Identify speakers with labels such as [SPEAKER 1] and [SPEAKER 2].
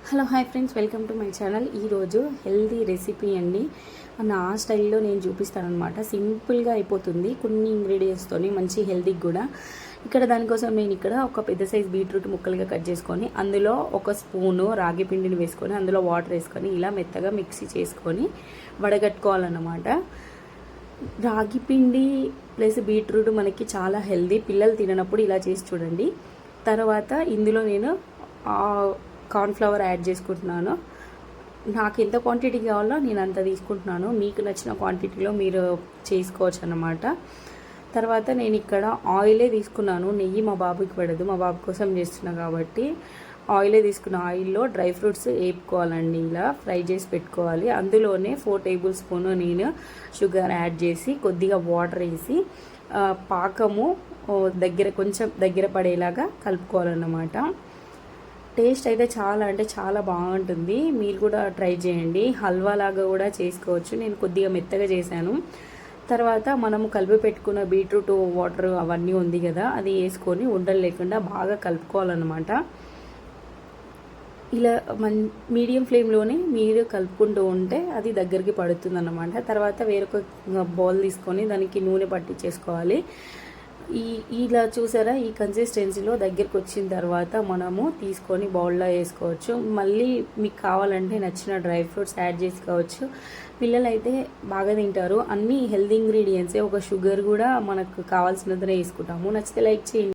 [SPEAKER 1] Hello hi friends, welcome to my channel. ఈరోజు healthy recipe అండి. నా స్టైల్లో నేను చూపిస్తాను అనమాట. సింపుల్గా అయిపోతుంది, కొన్ని ఇంగ్రీడియంట్స్తోని మంచి హెల్దీకి కూడా. దానికోసం నేను ఇక్కడ ఒక పెద్ద సైజ్ బీట్రూట్ ముక్కలుగా కట్ చేసుకొని అందులో ఒక స్పూను రాగి పిండిని వేసుకొని అందులో వాటర్ వేసుకొని ఇలా మెత్తగా మిక్సీ చేసుకొని వడగట్టుకోవాలన్నమాట. రాగి పిండి ప్లస్ బీట్రూట్ మనకి చాలా హెల్దీ. పిల్లలు తిననప్పుడు ఇలా చేసి చూడండి. తర్వాత ఇందులో నేను కార్న్ఫ్లవర్ యాడ్ చేసుకుంటున్నాను. నాకు ఎంత క్వాంటిటీ కావాలో నేను అంత తీసుకుంటున్నాను. మీకు నచ్చిన క్వాంటిటీలో మీరు చేసుకోవచ్చు అన్నమాట. తర్వాత నేను ఇక్కడ ఆయిలే తీసుకున్నాను. నెయ్యి మా బాబుకి పడదు, మా బాబు కోసం చేస్తున్నా కాబట్టి ఆయిలే తీసుకున్న. ఆయిల్లో డ్రై ఫ్రూట్స్ వేపుకోవాలండి, ఇలా ఫ్రై చేసి పెట్టుకోవాలి. అందులోనే 4 టేబుల్ స్పూన్ నేను షుగర్ యాడ్ చేసి కొద్దిగా వాటర్ వేసి పాకము కొంచెం దగ్గర పడేలాగా కలుపుకోవాలన్నమాట. టేస్ట్ అయితే చాలా బాగుంటుంది. మీరు కూడా ట్రై చేయండి. హల్వా లాగా కూడా చేసుకోవచ్చు. నేను కొద్దిగా మెత్తగా చేశాను. తర్వాత మనము కలిపి పెట్టుకున్న బీట్రూట్ వాటర్ అవన్నీ ఉంది కదా, అది వేసుకొని ఉండలు లేకుండా బాగా కలుపుకోవాలన్నమాట. ఇలా మీడియం ఫ్లేమ్లోనే మీరు కలుపుకుంటూ ఉంటే అది దగ్గరికి పడుతుంది అన్నమాట. తర్వాత వేరొక బౌల్ తీసుకొని దానికి నూనె పట్టించేసుకోవాలి. ఇలా చూసారా, ఈ కన్సిస్టెన్సీలో దగ్గరికి వచ్చిన తర్వాత మనము తీసుకొని బౌల్లో వేసుకోవచ్చు. మళ్ళీ మీకు కావాలంటే నచ్చిన డ్రై ఫ్రూట్స్ యాడ్ చేసుకోవచ్చు. పిల్లలు అయితే బాగా తింటారు. అన్ని హెల్తీ ఇంగ్రీడియంట్సే, ఒక షుగర్ కూడా మనకు కావాల్సినంతనే వేసుకుంటాము. నచ్చితే లైక్ చేయండి.